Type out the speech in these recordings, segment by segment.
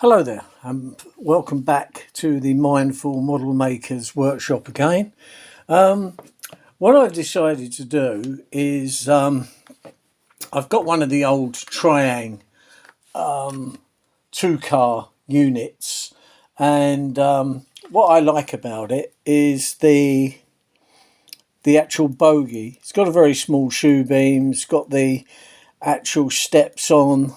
Hello there, and welcome back to the Mindful Model Makers Workshop again. What I've decided to do is I've got one of the old Triang two-car units, and what I like about it is the actual bogie. It's got a very small shoe beam, it's got the actual steps on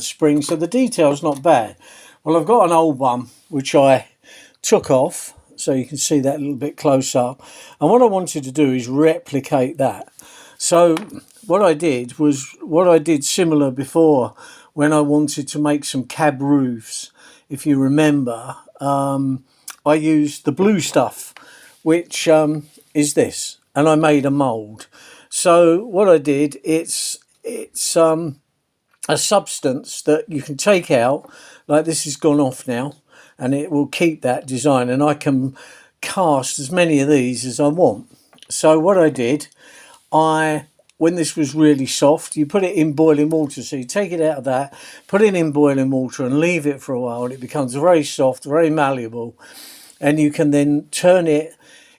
spring, so the detail's not bad. Well, I've got an old one which I took off, so you can see that a little bit close up, and what I wanted to do is replicate that. So what I did was what I did similar before when I wanted to make some cab roofs. If you remember, I used the blue stuff, which is this, and I made a mould. So what I did, it's a substance that you can take out, like this has gone off now, and it will keep that design, and I can cast as many of these as I want. So what I did, when this was really soft, you put it in boiling water. So you take it out of that, put it in boiling water and leave it for a while, and it becomes very soft, very malleable, and you can then turn it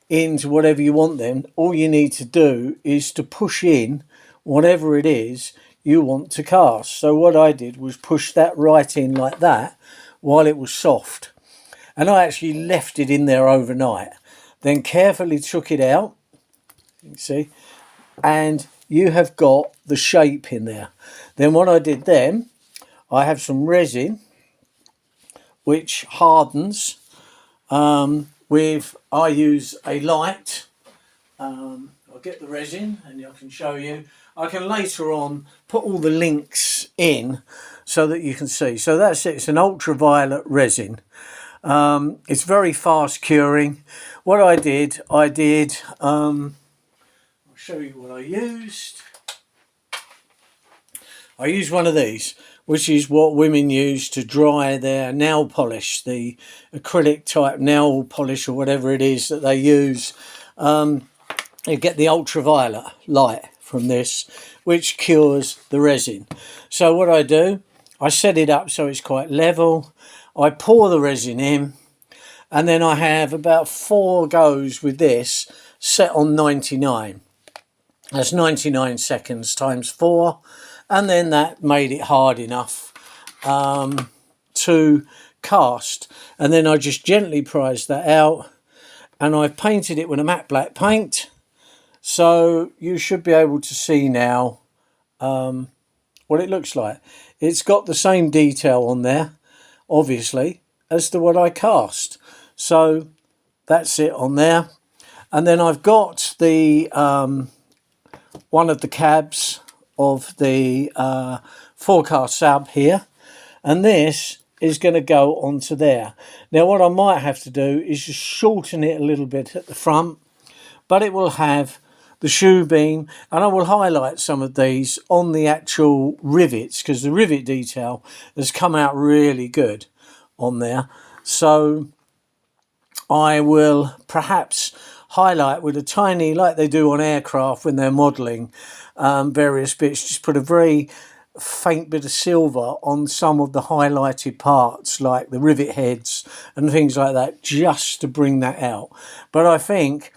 into whatever you want. Then all you need to do is to push in whatever it is you want to cast. So what I did was push that right in like that while it was soft, and I actually left it in there overnight, then carefully took it out, you can see, and you have got the shape in there. Then what I did then, I have some resin which hardens I use a light. I'll get the resin and I can show you. I can later on put all the links in so that you can see. So that's it. It's an ultraviolet resin. It's very fast curing. What I did, I'll show you what I used. I used one of these, which is what women use to dry their nail polish, the acrylic type nail polish or whatever it is that they use. You get the ultraviolet light from this, which cures the resin. So what I do, I set it up so it's quite level. I pour the resin in, and then I have about 4 goes with this set on 99. That's 99 seconds times 4, and then that made it hard enough to cast. And then I just gently prised that out, and I've painted it with a matte black paint. So you should be able to see now what it looks like. It's got the same detail on there, obviously, as to what I cast. So that's it on there. And then I've got the one of the cabs of the 4-car sub here, and this is going to go onto there. Now what I might have to do is just shorten it a little bit at the front, but it will have the shoe beam, and I will highlight some of these on the actual rivets because the rivet detail has come out really good on there. So I will perhaps highlight with a tiny, like they do on aircraft when they're modelling various bits, just put a very faint bit of silver on some of the highlighted parts like the rivet heads and things like that, just to bring that out. But I think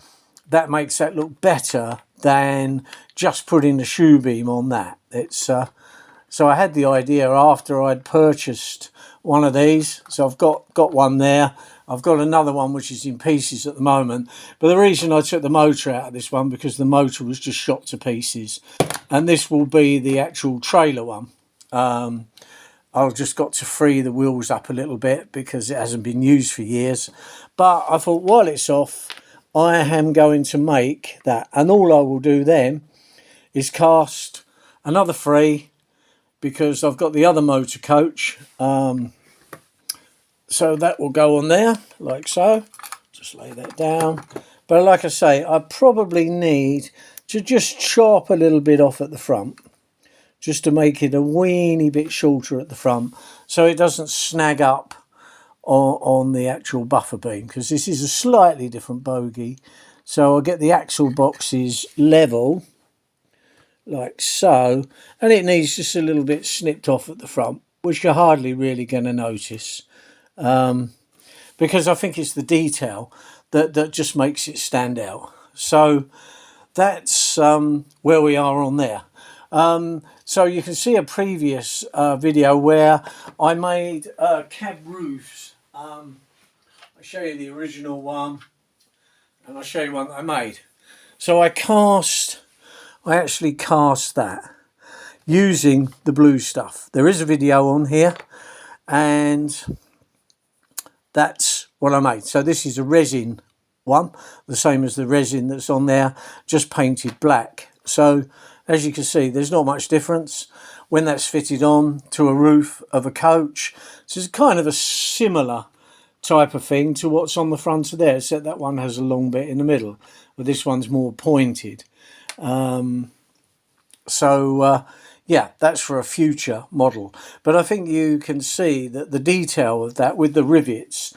that makes that look better than just putting the shoe beam on that. It's so I had the idea after I'd purchased one of these, so I've got one there. I've got another one which is in pieces at the moment, but the reason I took the motor out of this one because the motor was just shot to pieces, and this will be the actual trailer one. I've just got to free the wheels up a little bit because it hasn't been used for years, but I thought while it's off, I am going to make that, and all I will do then is cast another 3 because I've got the other motor coach. So that will go on there like so. Just lay that down. But like I say, I probably need to just chop a little bit off at the front, just to make it a weeny bit shorter at the front so it doesn't snag up on the actual buffer beam, because this is a slightly different bogie. So I'll get the axle boxes level like so, and it needs just a little bit snipped off at the front, which you're hardly really going to notice, because I think it's the detail that just makes it stand out. So that's where we are on there. So you can see a previous video where I made cab roofs. I'll show you the original one, and I'll show you one that I made. So I actually cast that using the blue stuff. There is a video on here, and that's what I made. So this is a resin one, the same as the resin that's on there, just painted black. So as you can see, there's not much difference when that's fitted on to a roof of a coach. So it's kind of a similar type of thing to what's on the front of there, except that one has a long bit in the middle, but this one's more pointed. Yeah, that's for a future model. But I think you can see that the detail of that with the rivets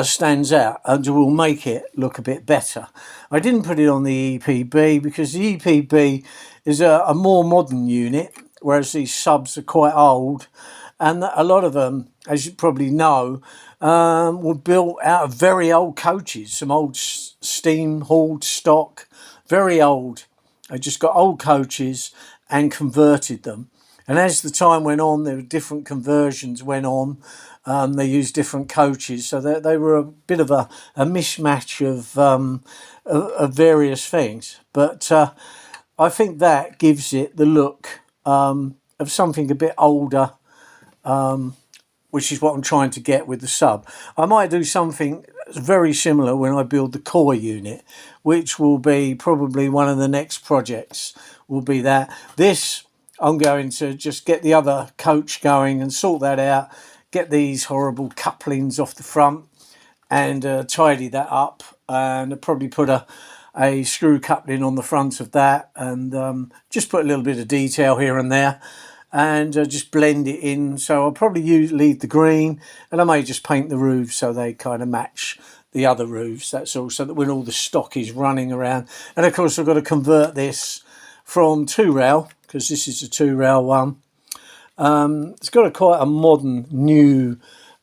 stands out and will make it look a bit better. I didn't put it on the EPB because the EPB is a more modern unit, whereas these subs are quite old. And a lot of them, as you probably know, were built out of very old coaches, some old steam hauled stock, very old. I just got old coaches and converted them. And as the time went on, there were different conversions went on. They used different coaches, so they were a bit of a mishmash of various things. But I think that gives it the look of something a bit older, which is what I'm trying to get with the sub. I might do something very similar when I build the core unit, which will be probably one of the next projects, will be that. This, I'm going to just get the other coach going and sort that out, get these horrible couplings off the front and tidy that up, and I'll probably put a screw coupling on the front of that, and just put a little bit of detail here and there, and just blend it in. So I'll probably leave the green, and I may just paint the roofs so they kind of match the other roofs, that's all, so that when all the stock is running around. And of course I've got to convert this from 2-rail, because this is a 2-rail one. It's got quite a modern new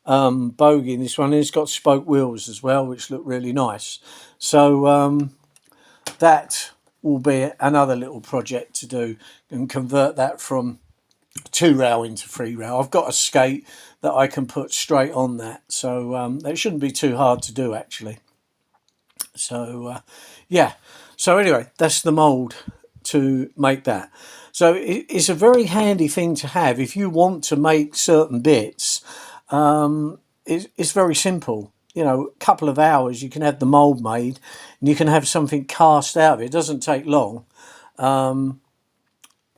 bogie in this one, and it's got spoke wheels as well, which look really nice. So that will be another little project to do, and convert that from 2-rail into 3-rail. I've got a skate that I can put straight on that, so that shouldn't be too hard to do actually. So yeah, so anyway, that's the mould to make that. So it's a very handy thing to have if you want to make certain bits. It's very simple. You know, a couple of hours you can have the mould made, and you can have something cast out of it. It doesn't take long.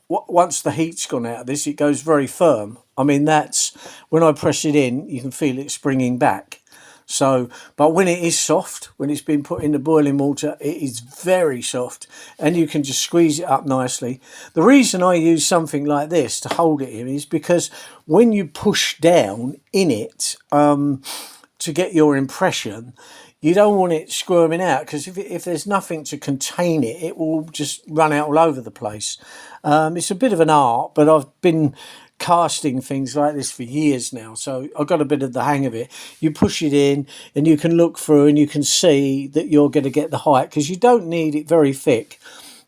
Once the heat's gone out of this, it goes very firm. I mean, that's when I press it in, you can feel it springing back. So, but when it is soft, when it's been put in the boiling water, it is very soft, and you can just squeeze it up nicely. The reason I use something like this to hold it in is because when you push down in it to get your impression, you don't want it squirming out, because if there's nothing to contain it, it will just run out all over the place. It's a bit of an art, but I've been casting things like this for years now, so I've got a bit of the hang of it. You push it in and you can look through and you can see that you're going to get the height, because you don't need it very thick.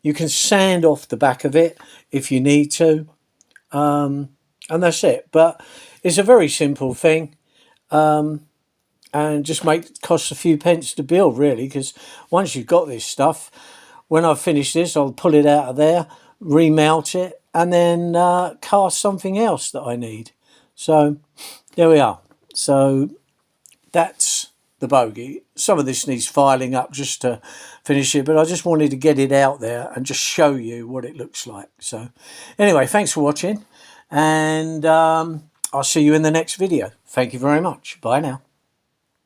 You can sand off the back of it if you need to, and that's it. But it's a very simple thing, and just costs a few pence to build, really, because once you've got this stuff, when I've finished this, I'll pull it out of there, remount it, and then cast something else that I need. So there we are. So that's the bogie. Some of this needs filing up just to finish it, but I just wanted to get it out there and just show you what it looks like. So anyway, thanks for watching, and I'll see you in the next video. Thank you very much. Bye now.